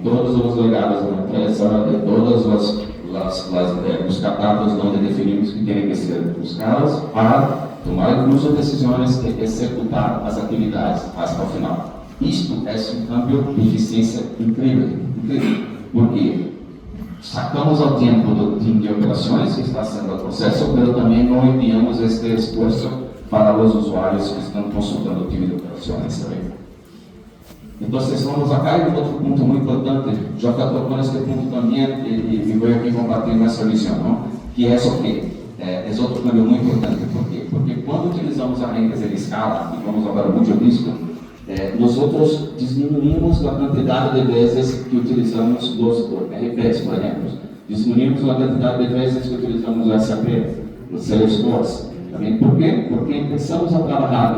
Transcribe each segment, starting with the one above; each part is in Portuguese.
todos os legados da empresa, de todos os catálogos onde definimos que têm que ser buscados para tomar incluso decisões de executar as atividades até o final. Isto é um cambio de eficiência incrível, porque sacamos ao tempo do time de operações que está sendo o processo, mas também não enviamos este esforço para os usuários que estão consultando o time de operações também. Então, vamos acá e outro ponto muito importante, já tocou nesse ponto também, e vou aqui compartilhar nossa visão, não? Que é o que? É outro cambio muito importante. Por quê? Porque quando utilizamos agentes em escala, e vamos falar muito disso, nós outros diminuímos a quantidade de vezes que utilizamos os RPs, por exemplo. Diminuímos a quantidade de vezes que utilizamos o SAP, o Salesforce. Também. Por quê? Porque começamos a trabalhar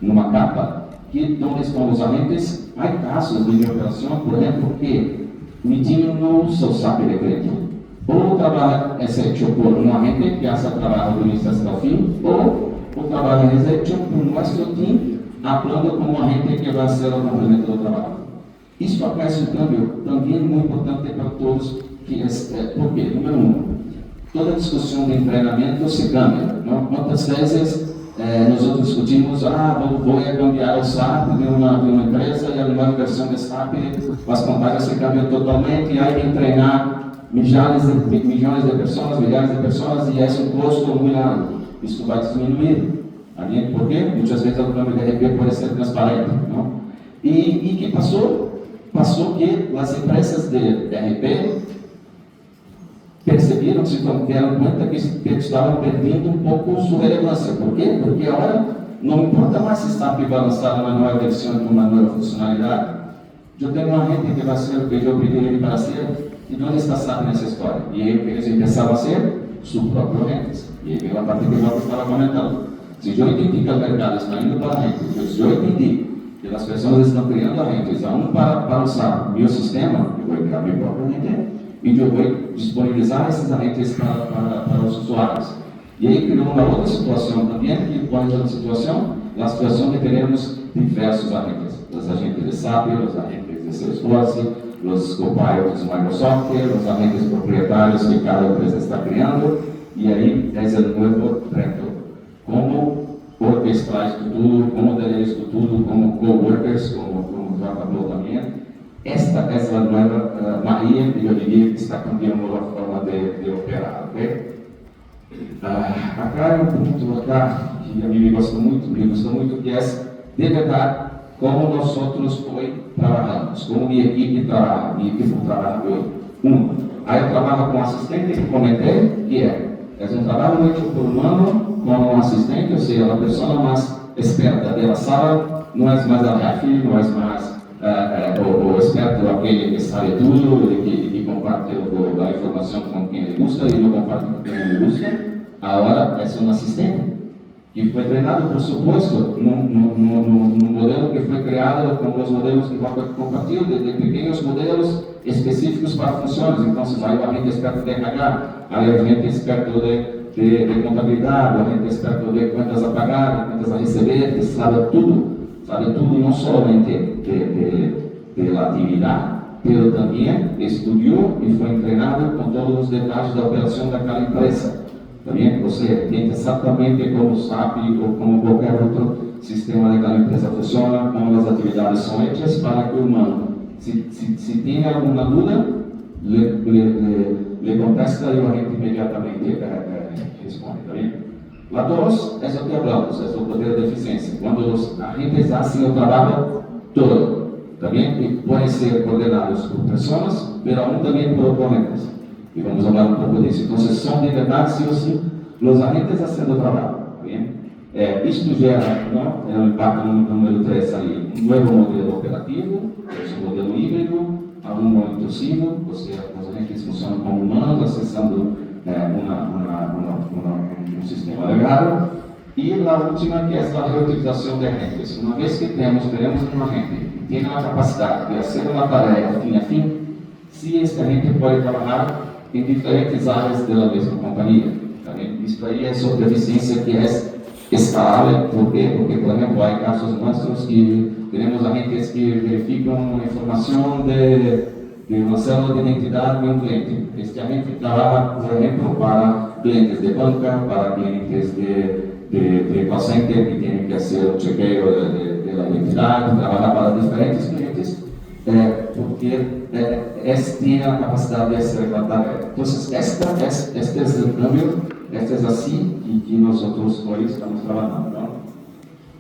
numa capa que onde estão os agentes. Há casos de operação, por exemplo, que o time não usa o SAP de crédito. Ou o trabalho é feito por um agente que hace o trabalho do início até o fim, ou o trabalho é feito por nosso time, atuando como agente que vai ser o complemento do trabalho. Isso faz um câmbio também muito importante para todos, que porque, número um, toda discussão de treinamento se cambia. Não? Quantas vezes nós discutimos, vou cambiar o SAP de uma empresa e a nova versão de SAP, as campanhas se cambiam totalmente e aí tem que treinar milhares de pessoas, milhares de pessoas e é um custo muito alto. Isso vai diminuir. Por quê? Muitas vezes o câmbio de RP pode ser transparente. Não? E que passou? Passou que as empresas de RP perceberam, se deram conta que estavam perdendo um pouco sua relevância. Por quê? Porque agora não importa mais se SAP vai lançar uma nova versão com uma nova funcionalidade. Eu tenho um agente que vai ser o que eu pedi ele para ser, e onde está SAP nessa história? E aí eles começaram a ser seu próprio agente. E aí veio a parte que eu estava comentando. Se eu entendi que o mercado está indo para a gente, se eu entendi que as pessoas estão criando agentes, para usar meu sistema, eu vou criar meu próprio agente e eu vou disponibilizar esses agentes para os usuários. E aí criou uma outra situação também, que pode ser a situação de teremos diversos agentes. Os agentes de SAP, os agentes de Salesforce, os copilots de Microsoft, os agentes proprietários que cada empresa está criando, e aí é o novo reto. Como orquestrar isso tudo, como ter isso tudo, como coworkers, como já falou também. Esta é a nova Maria, que eu diria que está cambiando a forma de operar. Okay? Acá é um ponto que a mim me gostou muito, que é, de verdade, como nós outros trabalhamos, como minha equipe trabalha, hoje. Aí eu trabalho com assistente, que comentei, que é um trabalho feito por humano, com um assistente, ou seja, a pessoa mais esperta da sala, não é mais a chefe, não é mais o esperto, aquele que sabe tudo e que compartilha a informação com quem ele busca e não compartilha com quem ele busca. Agora é um assistente que foi treinado, por suposto, num modelo que foi criado com os modelos que compartilham de pequenos modelos específicos para funções. Então, aí o agente experto de RH, aí o agente experto de contabilidade, o agente experto de contas a pagar, contas a receber, que sabe tudo não somente da atividade, mas também estudou e foi treinado com todos os detalhes da operação daquela empresa. Também você entende exatamente como o SAP ou como qualquer outro sistema daquela empresa funciona, como as atividades são feitas para que o humano, se tem alguma dúvida, lhe contesta e o agente imediatamente responde. Tá bem? Lá dois é o que falamos, é o poder de eficiência. Quando os agentes fazem o trabalho todo, também e podem ser coordenados por pessoas, mas também por oponentes. E vamos falar um pouco disso. Então, são de verdade, sim ou sim, os agentes fazendo o trabalho. Isto gera um impacto no número 3 ali, um novo modelo operativo, um modelo híbrido, um intrusivo, ou seja, os agentes funcionam como humanos, acessando um sistema legado. E a última, que é a reutilização de agentes. Uma vez que teremos um agente que tem a capacidade de fazer uma tarefa fim a fim, se esse agente pode trabalhar em diferentes áreas da mesma companhia. Isso aí é sobre eficiência, que é escalável. ¿Por qué? Porque, por ejemplo, hay casos nuestros que tenemos agentes que verifican información de una célula de identidad de un cliente. Este agente trabaja, por ejemplo, para clientes de banca, para clientes de call center que tienen que hacer un chequeo de la identidad, trabaja para diferentes clientes, porque tiene la capacidad de hacer la tarea. Entonces, este es el cambio, este es así que nosotros hoy estamos trabajando, ¿no?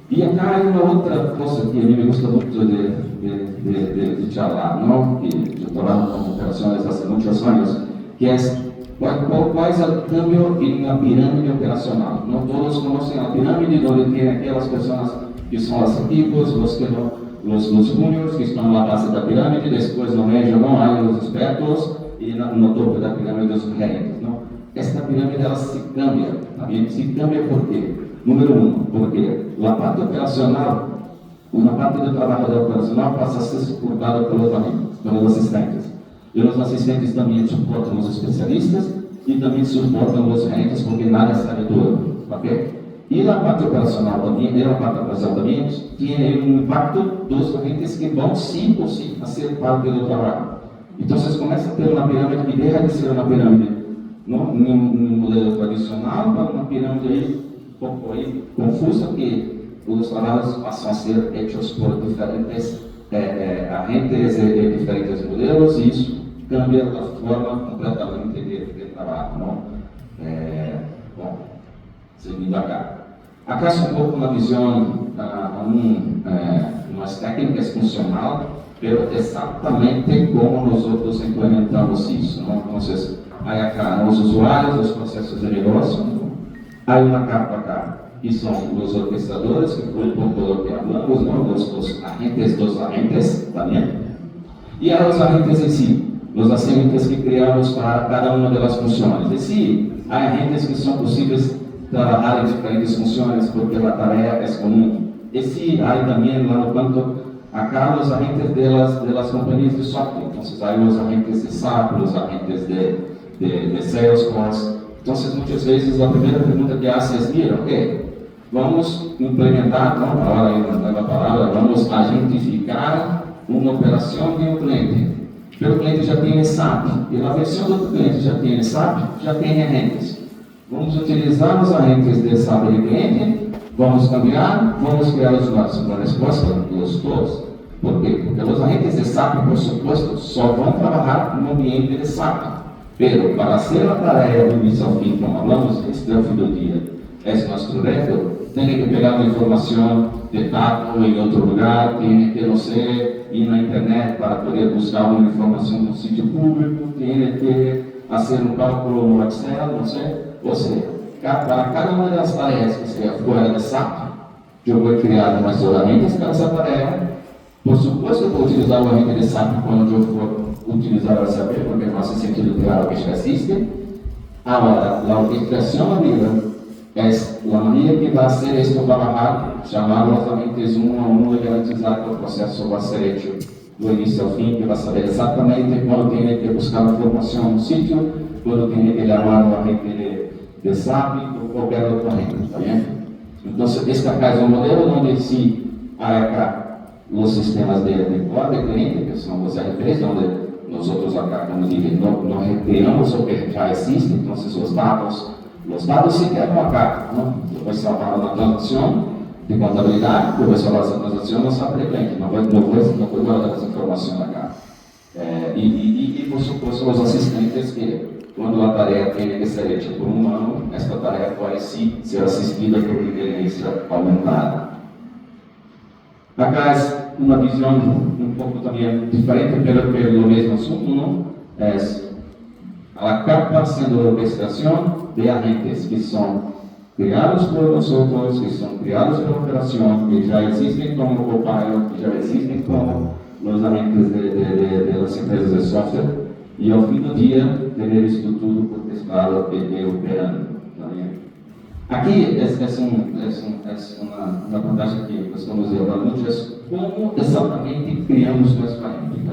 Y acá hay una otra cosa que a mí me gusta mucho de charlar, ¿no? Que yo trabajo con operaciones hace muchos años, que es cuál es el cambio en la pirámide operacional, ¿no? Todos conocen la pirámide donde tienen aquellas personas que son los equipos, los juniors que están en la base de la pirámide, después no medio no hay los expertos y no topo da pirámide los gerentes, ¿no? Esta pirámide ela se cambia, ¿también? Se cambia ¿por qué? Número uno, porque la parte operacional, una parte del trabajo de operacional pasa a ser suportada por los asistentes. Y los asistentes también soportan los especialistas y también soportan los gerentes porque nada sabe todo, ¿ok? Y la parte operacional también tiene un impacto de los agentes que van sí o sí a ser parte del trabajo. Entonces comienza a ter una pirámide que deja de ser una pirámide, ¿no? Un modelo tradicional para una pirámide ahí, un poco ahí confusa, que os trabajos pasan a ser hechos por diferentes agentes de diferentes modelos y eso cambia la forma completamente de trabajo, ¿no? Bom, seguindo acá. Acá es un poco una visión, umas técnicas funcional, pero exactamente como nosotros implementamos isso, ¿no? Entonces, hay acá los usuarios, los procesos de negocio, ¿no? Hay una capa acá, que son los orquestadores, que fue un poco lo que hablamos, ¿no? Los agentes también. Y hay los agentes en sí, los agentes que criamos para cada una de las funciones. Y sí, hay agentes que son posibles trabajar en diferentes funciones porque la tarea es común. Y sí, hay también, lá no canto, acá los agentes de las compañías de software. Entonces, hay los agentes de SAP, los agentes de Salesforce. Entonces, muchas veces la primera pregunta que hace es, mira, ok, vamos implementar, ¿no? Ahora hay una nueva palabra, vamos a agentificar una operación de un cliente. Pero o cliente já tem SAP, e na versão do cliente já tem SAP, já tem agentes. Vamos utilizar os agentes de SAP de cliente, vamos cambiar, vamos criar os nossos. Uma resposta dos todos. Por quê? Porque os agentes de SAP, por supuesto, só vão trabalhar no ambiente de SAP. Pero para hacer a tarefa do início ao fim, como falamos, este é o fim do dia, é nosso reto, tem que pegar uma informação de dados em outro lugar, tem que, não sei, ir na internet para poder buscar uma informação no sítio público, tem que fazer um cálculo no Excel, não sei. Ou seja, para cada uma das tarefas que seja fora de SAP, eu vou criar umas ferramentas para essa tarefa. Por supuesto, eu vou utilizar o agente de SAP quando eu for utilizar o SAP, porque não hace sentido criar o que já existe. Agora, a orquestração arriba é a maneira que vai ser esto trabalhar, chamar os agentes um a um e garantizar que o processo vai ser feito do início ao fim, que vai saber exatamente quando tem que buscar informação no sítio, quando tem que chamar o agente de SAP ou qualquer outro agente, ¿está bien? Então, este acá é um modelo onde se há acá os sistemas de core de cliente, que são os RPs, onde nós acá, como dije, não recriamos o que já existe, então os dados se quedam acá, ¿no? Depois se fala na transação de contabilidade, depois se fala da transação no SAP de cliente, não vou guardar essa informação acá. E por supuesto, os assistentes que quando a tarefa tem que ser feita por um humano, esta tarefa vai sim ser assistida por inteligência aumentada. Acá é uma visão um pouco também diferente, pelo mesmo assunto, não? É a capa sendo a orquestração de agentes que são criados por nós, que são criados pela operação, que já existem como Copilot, que já existem como os agentes das empresas de software. E ao fim do dia, ter isso tudo orquestrado e operando. Aqui uma vantagem que gostamos de falar muito é como exatamente criamos nosso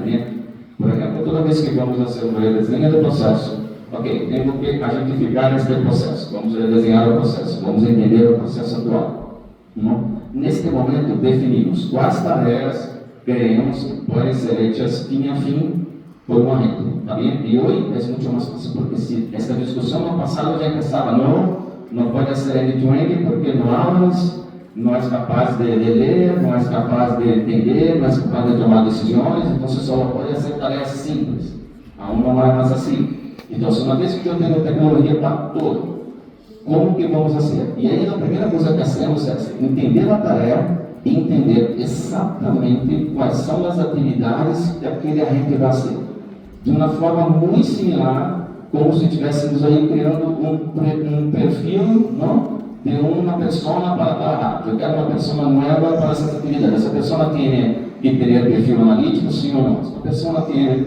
cliente. Por exemplo, toda vez que vamos fazer uma redesenho de processo, Ok, temos que agentificar este processo, vamos desenhar o processo, vamos entender o processo atual. Neste momento, definimos quais tareas queremos que podem ser hechas fim a fim por um agente, ¿está bien? E hoje é muito mais fácil, porque se esta discussão no passado já pensava, não pode ser end-to-end porque não hablas, não és capaz de ler, não és capaz de entender, não és capaz de tomar decisões, então você só pode fazer tarefas simples. Aún não é mais assim. Então, uma vez que eu tenho tecnologia para todo, como que vamos fazer? E aí, a primeira coisa que hacemos é entender a tarefa e entender exatamente quais são as atividades que aquele agente vai fazer. De uma forma muito similar, como se estivéssemos aí criando um perfil, não? De uma pessoa para trabalhar. Eu quero uma pessoa nova para essas atividades. Essa pessoa tem que ter perfil analítico, sim ou não? Essa pessoa tem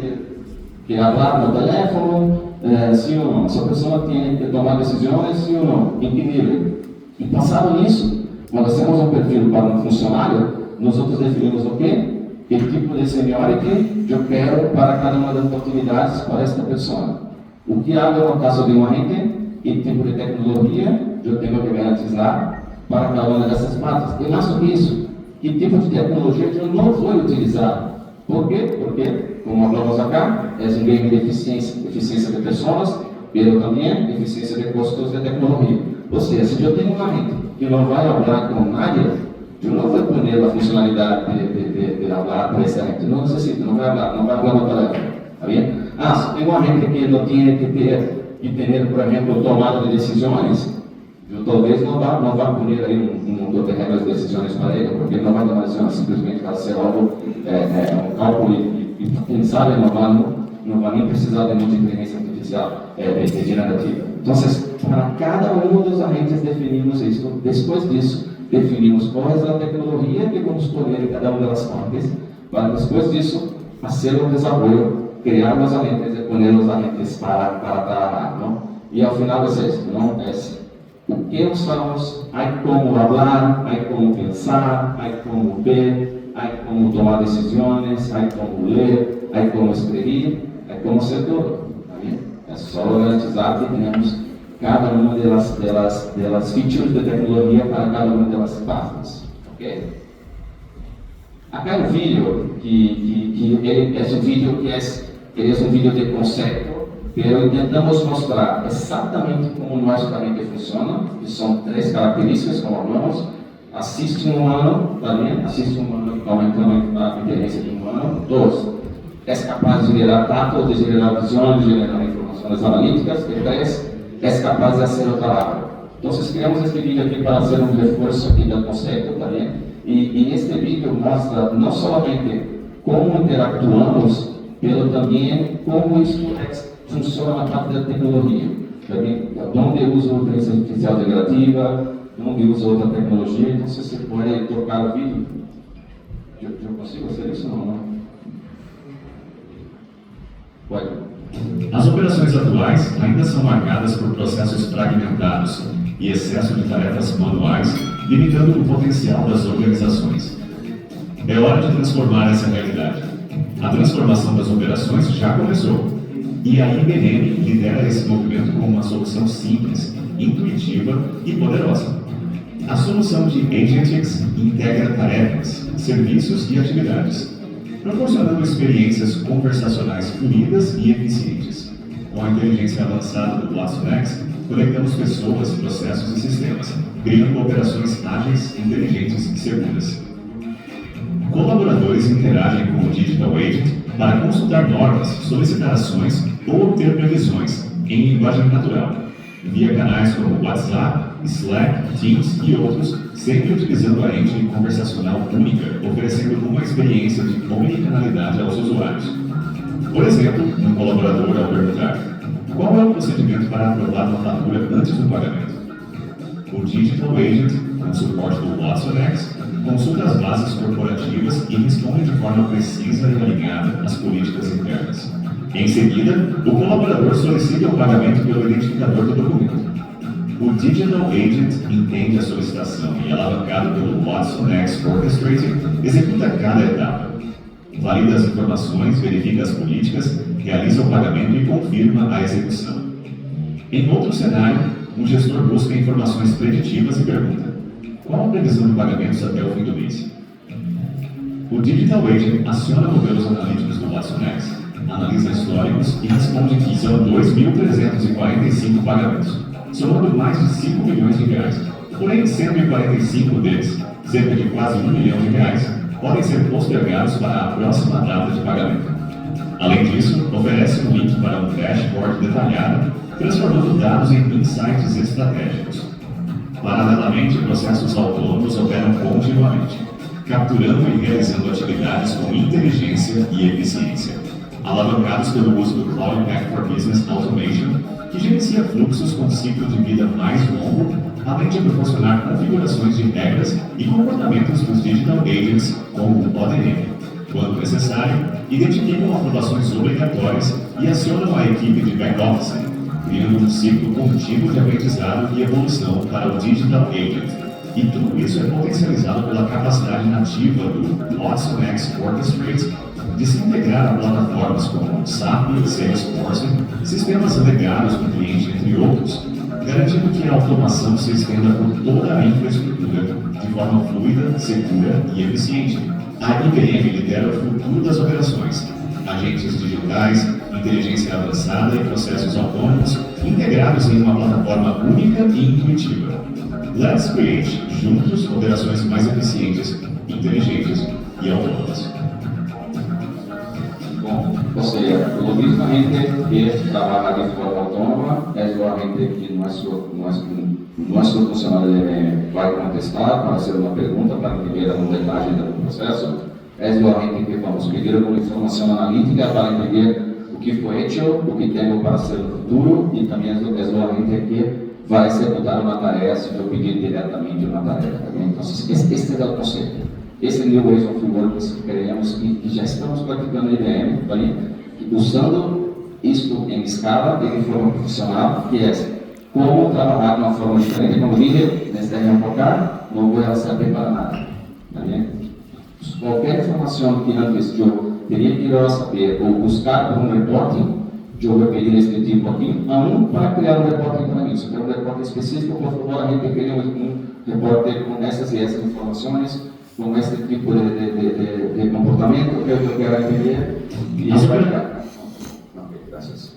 que falar no telefone, sim ou não? Essa pessoa tem que tomar decisões, sim ou não? Em que nível? E passado nisso, quando temos um perfil para um funcionário, nós outros definimos o quê? Que tipo de seniority eu quero para cada uma das oportunidades para esta pessoa. O que hago no caso de um agente? Que tipo de tecnologia eu tenho que garantizar para cada uma dessas partes. E mais do que isso, que tipo de tecnologia eu não vou utilizar. Por quê? Porque, como falamos acá, é um game de eficiência de pessoas, mas também eficiência de custos de tecnologia. Ou seja, se eu tenho um agente que não vai falar com nadie, eu não vou poner a funcionalidade de falar para esse agente. Não necessito, não vai falar no telefone. Está bem? Se tem um agente que não tem que ter, por exemplo, tomada de decisões, eu talvez não vá poner aí um de regras de decisões para ele, porque ele não vai tomar decisões, simplesmente vai ser algo, um cálculo e quem sabe não vai nem precisar de muita inteligência artificial generativa. Então, para cada um dos agentes definimos isso. Depois disso, definimos qual é a tecnologia que vamos poner em cada uma das partes, para depois disso, fazer o desenvolvimento, criar os agentes e poner os agentes para trabalhar, não? E ao final é isso, não é o que usamos, há como falar, há como pensar, há como ver, há como tomar decisões, há como ler, há como escrever, há como ser todo. É só garantizar que tenhamos cada uma delas features de tecnologia para cada uma delas partes. Ok? Acá é um vídeo que ele é um vídeo um vídeo de conceito. Tentamos mostrar exatamente como o nosso cliente funciona, que são 3 características, como falamos. Assiste um humano, também, assiste um humano aumentando a inteligência de um humano. 2, é capaz de gerar dados, de gerar visões, de gerar informações analíticas. E 3, é capaz de fazer o trabalho. Então, criamos este vídeo aqui para fazer um reforço aqui do conceito também. E este vídeo mostra não somente como interactuamos, mas também como isso funciona na parte da tecnologia. Onde usa a inteligência artificial generativa, onde usa outra tecnologia. Então, você pode tocar o vídeo. Eu consigo fazer isso ou não? Pode. As operações atuais ainda são marcadas por processos fragmentados e excesso de tarefas manuais, limitando o potencial das organizações. É hora de transformar essa realidade. A transformação das operações já começou. E a IBM lidera esse movimento com uma solução simples, intuitiva e poderosa. A solução de Agentix integra tarefas, serviços e atividades, proporcionando experiências conversacionais fluidas e eficientes. Com a inteligência avançada do watsonx, conectamos pessoas, processos e sistemas, criando operações ágeis, inteligentes e seguras. Colaboradores interagem com o Digital Agent para consultar normas, solicitar ações ou obter previsões em linguagem natural, via canais como WhatsApp, Slack, Teams e outros, sempre utilizando a engine conversacional única, oferecendo uma experiência de omnicanalidade aos usuários. Por exemplo, um colaborador ao perguntar: qual é o procedimento para aprovar uma fatura antes do pagamento? O Digital Agent, com suporte do watsonx, consulta as bases corporativas e responde de forma precisa e alinhada às políticas internas. Em seguida, o colaborador solicita o pagamento pelo identificador do documento. O Digital Agent entende a solicitação e, alavancado pelo watsonx Orchestrator, executa cada etapa. Valida as informações, verifica as políticas, realiza o pagamento e confirma a execução. Em outro cenário, um gestor busca informações preditivas e pergunta: qual a previsão de pagamentos até o fim do mês? O Digital Agent aciona modelos analíticos do WatsonX, analisa históricos e responde que são 2.345 pagamentos, somando mais de 5 milhões de reais. Porém, 145 deles, cerca de quase 1 milhão de reais, podem ser postergados para a próxima data de pagamento. Além disso, oferece um link para um dashboard detalhado, transformando dados em insights estratégicos. Paralelamente, processos autônomos operam continuamente, capturando e realizando atividades com inteligência e eficiência, alavancados pelo uso do Cloud Pack for Business Automation, que gerencia fluxos com ciclo de vida mais longo, além de proporcionar configurações de regras e comportamentos dos Digital Agents, como o ODM. Quando necessário, identificam aprovações obrigatórias e acionam a equipe de back-office, criando um ciclo contínuo de aprendizado e evolução para o Digital Agent. E tudo isso é potencializado pela capacidade nativa do WatsonX Orchestrate de se integrar a plataformas como SAP, Salesforce, sistemas legados do cliente, entre outros, garantindo que a automação se estenda por toda a infraestrutura de forma fluida, segura e eficiente. A IBM lidera o futuro das operações, agentes digitais, inteligência avançada e processos autônomos integrados em uma plataforma única e intuitiva. Let's create, juntos, operações mais eficientes, inteligentes e autônomas. Bom, o sea, lo mismo gente que trabaja de forma autónoma es la gente que nuestro funcionario va a contestar para hacer una pregunta, para entender un detalle del proceso. Es la gente que vamos a pedir alguna información analítica para entender o que foi hecho, o que tenho para ser no futuro, e também é a gente que vai executar uma tarefa se eu pedir diretamente uma tarefa. Então, este é o conceito. Esse é o New Ways of Work que queremos e já estamos praticando na IBM, usando isto em escala e de forma profissional, que é como trabalhar de uma forma diferente. Como dije, desde enfocar, não vou saber para nada. Qualquer informação que antes eu teria que saber ou buscar por um reporting, eu vou pedir este tipo aqui, para criar um reporting para mim. Se eu quero um reporting específico, por favor, a gente cria um reporting com essas e essas informações, com esse tipo de comportamento que eu quero entender. E isso vai ficar. Ok, graças.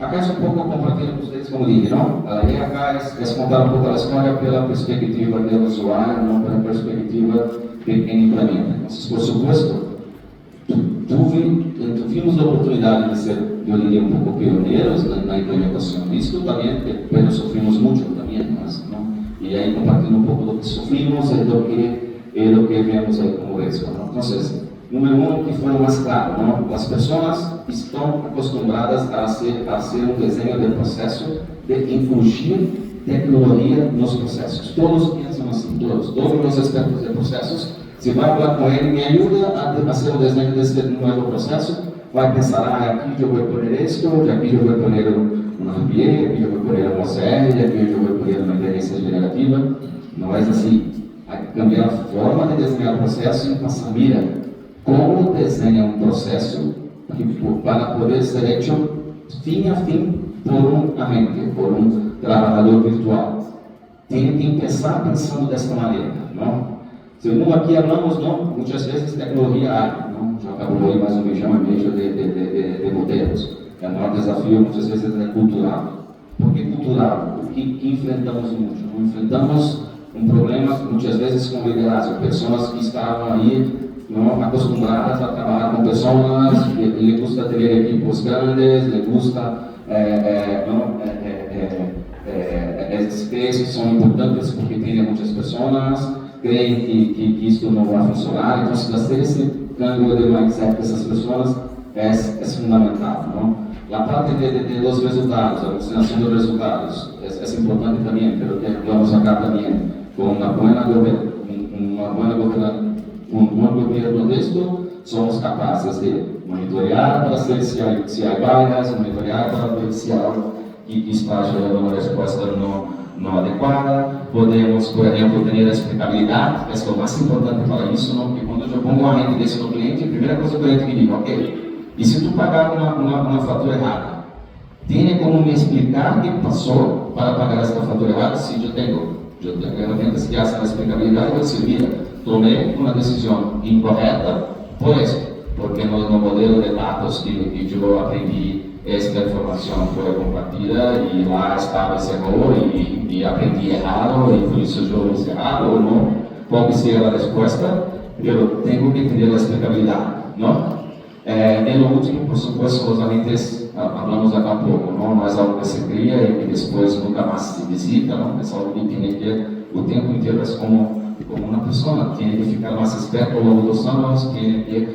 Acá é um pouco compartilho com vocês, como dije, não? A ideia acá é contar um pouco a história pela perspectiva do usuário, não pela perspectiva de quem implementa. Então, por supuesto, tuvimos a oportunidade de ser, eu diria, um pouco pioneiros na implementação disso, também, mas sofrimos muito também, não? E aí compartilhando um pouco do que sofrimos e do que vemos aí como risco. Então, número um, que foi o mais claro, não? As pessoas estão acostumadas a ser um desenho de processo, de influir tecnologia nos processos. Todos pensam assim, todos os aspectos de processos. Se vai falar com ele, me ajuda a fazer o desenho desse novo processo, vai pensar, aqui eu vou pôr isto, aqui eu vou pôr uma RPA, aqui eu vou pôr uma OCR, aqui eu vou pôr uma inteligência generativa. Não é assim. Hay que cambiar a forma de desenhar o processo e passar, mira, como desenha um processo para poder ser feito fim a fim por um agente, por um trabalhador virtual. Tem que começar pensando dessa maneira, não? Segundo aqui falamos, não, muitas vezes tecnologia ágil, não? Já acabou aí mais um milhão e meio de modelos. O maior desafio muitas vezes é cultural. Por que cultural? Porque enfrentamos muito. Enfrentamos um problema muitas vezes com liderança, pessoas que estavam aí não acostumadas a trabalhar com pessoas, lhe gusta ter equipos grandes, lhe gusta esses spaces são importantes porque tem muitas pessoas, creem que isso não vai funcionar, então fazer esse câmbio de mindset dessas pessoas é fundamental, não? A parte dos resultados, a alucinação dos resultados é importante também, pero que vamos acá também com um bom governo disto, somos capazes de monitorear para ver se há falhas, monitorear para ver se está gerando uma resposta não adequada. Podemos, por exemplo, ter a explicabilidade, que é o mais importante para isso, não? Porque quando eu pongo uma rede desse no cliente, a primeira coisa que o cliente me diz, ok, e se tu pagar uma fatura errada? tem como me explicar o que passou para pagar esta fatura errada? Sim, eu tenho ferramentas que hacen a explicabilidade. Eu disse, mira, tomei uma decisão incorreta por isso, porque no modelo de dados que eu aprendi, esta informação foi compartilhada e lá estava esse erro e aprendi errado e por isso eu fiz errado ou não. Qual que seria a resposta? Eu tenho que entender a explicabilidade, não? E no último, por supuesto, os agentes, hablamos acá um pouco, não é algo que se cria e que depois nunca mais se visita, não? É algo que tem que o tempo inteiro é como uma pessoa, tem que ficar mais esperto ao longo dos anos, tem que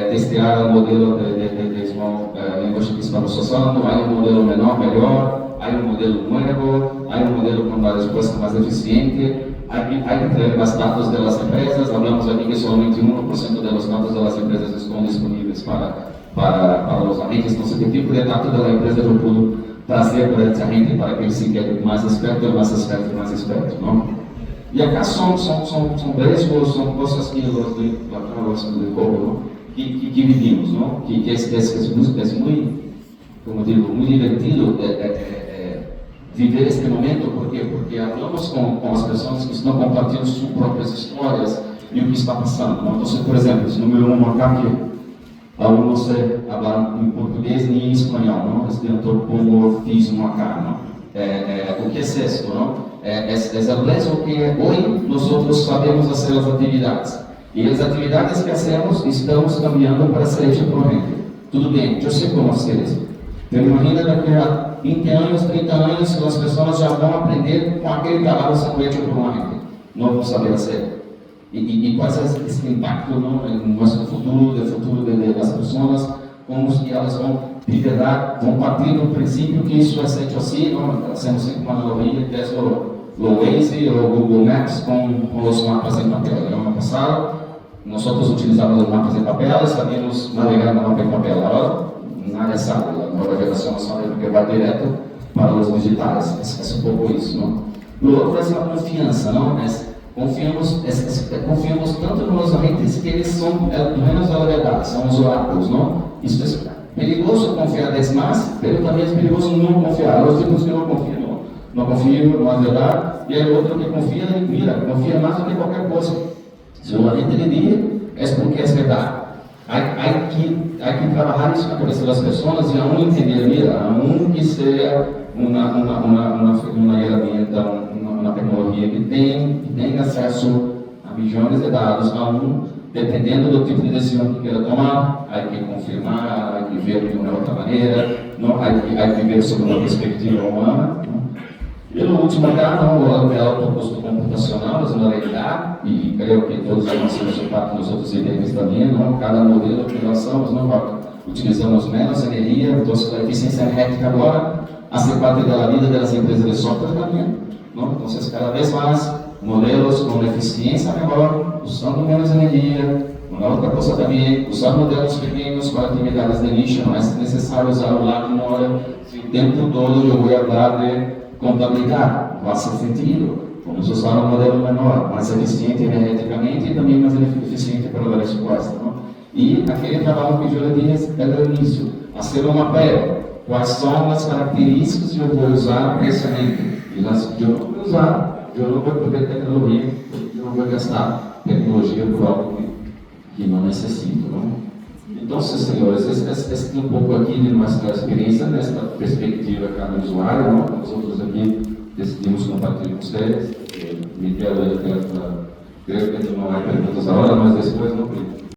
testear o modelo de small language que estamos usando, há um modelo menor, melhor, há um modelo novo, há um modelo com uma resposta mais eficiente. Hay que traer los datos de las empresas. Hablamos aquí que solamente 1% de los datos de las empresas están disponibles para los agentes. Entonces, ¿qué tipo de datos de la empresa yo puedo trazer para esse agente para que ele se quede mais esperto, ¿no? Y acá son riesgos, son cosas que los de código, ¿no? que vivimos, ¿no? Que es muy, como digo, muy divertido viver este momento. ¿Por quê? Porque hablamos com as pessoas que estão compartilhando suas próprias histórias e o que está passando, ¿no? Então, por exemplo, esse número 1 acá que aún não sei falar em português nem em espanhol, não? Esse antropomorfismo acá, não? O que é isso, não? É o mesmo que hoje nós sabemos fazer as atividades. E as atividades que hacemos estamos caminhando para ser hecho por gente. Tudo bem, eu sei como fazer isso. Então, imagina daqui a 20 anos, 30 anos, as pessoas já vão aprender com aquele trabalho sendo feito por uma gente. Não vão saber fazer. E qual é esse impacto no nosso futuro das pessoas, como que elas vão liderar, vão partir do princípio que isso é feito assim, não? Hacemos sempre uma analogia que é o Waze ou o Google Maps com os mapas em papel. No ano passado, nós utilizávamos os mapas em papel, sabíamos navegar no mapa em papel. Agora, nadie sabe, a nova geração sabe porque vai direto para os digitais. É um pouco isso, não? O outro é a confiança, não? Confiamos tanto nos agentes que eles são menos da verdade, são os oráculos, não? Isso é perigoso confiar demais, mas também é perigoso não confiar. Os tipos que não confiam, não confiam, não é verdade, e aí outro que confia e mira, confia mais do que qualquer coisa. Se o agente lhe diz, é porque é verdade. Há que trabalhar isso na cabeça das pessoas e aún entender, mira, aún que seja uma ferramenta, uma tecnologia que tem acesso a milhões de dados, aún, dependendo do tipo de decisão que queira tomar, há que confirmar, há que ver de uma outra maneira, não, há que ver sob uma perspectiva humana. Não? E no último lugar, o alto custo computacional, na realidade, e creio que todos nós temos parte dos outros itens também, não? Cada modelo que nós somos, não? Utilizamos menos energia, então a eficiência energética agora hace parte da vida das empresas de software também, não? Então, cada vez mais modelos com eficiência melhor, usando menos energia. Uma outra coisa também, usar modelos pequenos para atividades de nicho, não é necessário usar o lado memória o tempo todo. Eu vou falar de contabilidade, faz sentido. Vamos usar um modelo menor, mais eficiente energeticamente e também mais eficiente para a resposta, não? E aquele trabalho que eu lhe disse no início, fazer um mapel. Quais são as características que eu vou usar para esse agente? Eu não vou usar, eu não vou poder tecnologia, eu não vou gastar tecnologia por algo que não necessito, não? Então, senhores, esse é um pouco aqui de nossa experiência, nesta perspectiva cada usuário, não? Nós outros aqui decidimos compartilhar com vocês. Miguel, creio que não há perguntas agora, mas depois não.